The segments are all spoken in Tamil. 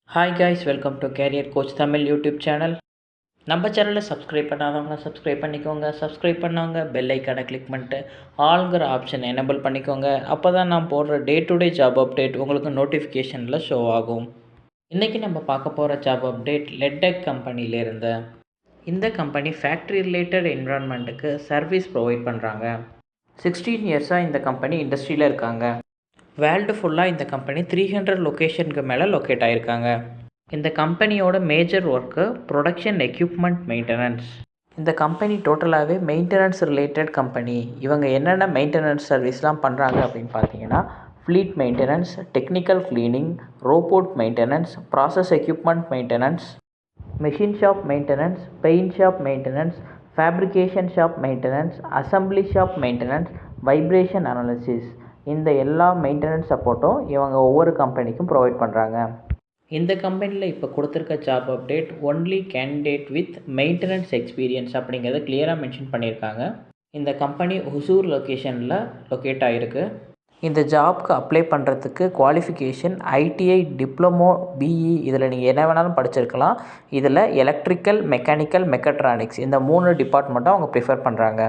Hi guys, welcome to carrier coach Tamil YouTube channel. நம்ம சேனலில் சப்ஸ்கிரைப் பண்ணாதவங்க சப்ஸ்கிரைப் பண்ணிக்கோங்க. சப்ஸ்கிரைப் பண்ணவங்க பெல் ஐக்கானை கிளிக் பண்ணிட்டு ஆளுங்கிற ஆப்ஷன் எனேபிள் பண்ணிக்கோங்க. அப்போ தான் நான் போடுற day to day job update உங்களுக்கு நோட்டிஃபிகேஷனில் ஷோ ஆகும். இன்றைக்கி நம்ம பார்க்க போகிற ஜாப் அப்டேட் லெட்டெக் கம்பெனியிலேருந்து. இந்த கம்பெனி ஃபேக்ட்ரி ரிலேட்டட் என்விரான்மெண்ட்டுக்கு சர்வீஸ் ப்ரொவைட் பண்ணுறாங்க. 16 இயர்ஸாக இந்த கம்பெனி இண்டஸ்ட்ரியில் இருக்காங்க. வேர்ல்டு ஃபுல்லாக இந்த கம்பெனி 300 லொக்கேஷனுக்கு மேலே லொக்கேட் ஆகியிருக்காங்க. இந்த கம்பெனியோட major work production equipment maintenance. இந்த கம்பெனி டோட்டலாகவே மெயின்டெனன்ஸ் ரிலேட்டட் கம்பெனி. இவங்க என்னென்ன மெயின்டெனன்ஸ் சர்வீஸ்லாம் பண்ணுறாங்க அப்படின்னு பார்த்தீங்கன்னா, fleet maintenance, technical cleaning, robot maintenance, process equipment maintenance, machine shop maintenance, paint shop maintenance, fabrication shop maintenance, assembly shop maintenance, vibration analysis. இந்த எல்லா மெயின்டெனன்ஸ் சப்போர்ட்டும் இவங்க ஒவ்வொரு கம்பெனிக்கும் ப்ரொவைட் பண்ணுறாங்க. இந்த கம்பெனியில் இப்போ கொடுத்துருக்க job update only candidate with maintenance experience அப்படிங்கிறத கிளியராக மென்ஷன் பண்ணியிருக்காங்க. இந்த கம்பெனி ஹுசூர் லொக்கேஷனில் லொக்கேட் ஆகிருக்கு. இந்த ஜாப்க்கு அப்ளை பண்ணுறதுக்கு குவாலிஃபிகேஷன் ஐடிஐ, டிப்ளமோ, பிஇ, இதில் நீங்கள் என்ன வேணாலும் படிச்சிருக்கலாம். இதில் எலக்ட்ரிக்கல், மெக்கானிக்கல், மெக்கட்ரானிக்ஸ் இந்த 3 டிபார்ட்மெண்ட்டும் அவங்க ப்ரிஃபர் பண்ணுறாங்க.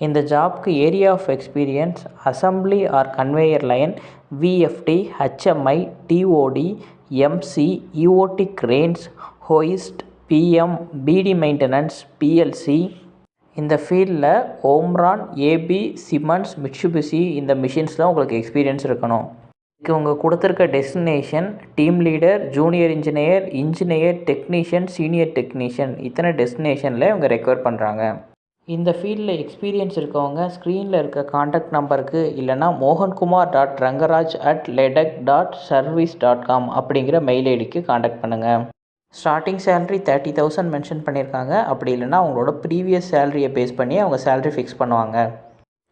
இந்த ஜாப்க்கு area of experience assembly or conveyor line, VFD, HMI, DOT, MC, EOT cranes, hoist, PM, BD maintenance, PLC. இந்த ஃபீல்டில் ஓம்ரான், ஏபி, சிமன்ஸ், மிட்சுபிஷி இந்த மிஷின்ஸில் உங்களுக்கு எக்ஸ்பீரியன்ஸ் இருக்கணும். இவங்க கொடுத்துருக்க destination team leader, junior engineer, engineer, technician, senior technician இத்தனை டெஸ்டினேஷனில் இவங்க ரெக்வயர் பண்ணுறாங்க. இந்த ஃபீல்டில் எக்ஸ்பீரியன்ஸ் இருக்கவங்க ஸ்க்ரீனில் இருக்க காண்டாக்ட் நம்பருக்கு இல்லைனா mohankumar.rangaraj@ledec.service.com அப்படிங்கிற மெயில் ஐடிக்கு காண்டாக்ட் பண்ணுங்கள். ஸ்டார்டிங் சேலரி 30,000 மென்ஷன் பண்ணியிருக்காங்க. அப்படி இல்லைனா அவங்களோட ப்ரீவியஸ் சேலரியை பேஸ் பண்ணி அவங்க சேலரி ஃபிக்ஸ் பண்ணுவாங்க.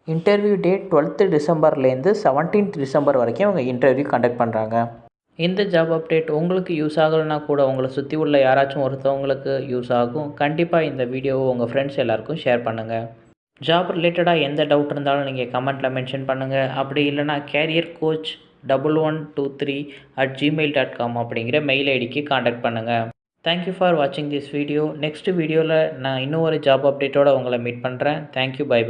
Interview date 12th டிசம்பர்லேருந்து 17th December வரைக்கும் அவங்க இன்டர்வியூ கண்டக்ட் பண்ணுறாங்க. இந்த ஜாப் அப்டேட் உங்களுக்கு யூஸ் ஆகலைன்னா கூட உங்களை சுற்றி உள்ள யாராச்சும் ஒருத்தவங்களுக்கு யூஸ் ஆகும். கண்டிப்பாக இந்த வீடியோவை உங்கள் ஃப்ரெண்ட்ஸ் எல்லாருக்கும் ஷேர் பண்ணுங்கள். ஜாப் ரிலேட்டடாக எந்த டவுட் இருந்தாலும் நீங்கள் கமெண்ட்டில் மென்ஷன் பண்ணுங்கள். அப்படி இல்லைனா கேரியர் கோச் 1123@gmail.com அப்படிங்கிற மெயில் ஐடிக்கு காண்டாக்ட் பண்ணுங்கள். தேங்க்யூ ஃபார் வாட்சிங் திஸ் வீடியோ. நெக்ஸ்ட் வீடியோவில் நான் இன்னும் ஒரு ஜாப் அப்டேட்டோடு உங்களை மீட் பண்ணுறேன். Thank you, by.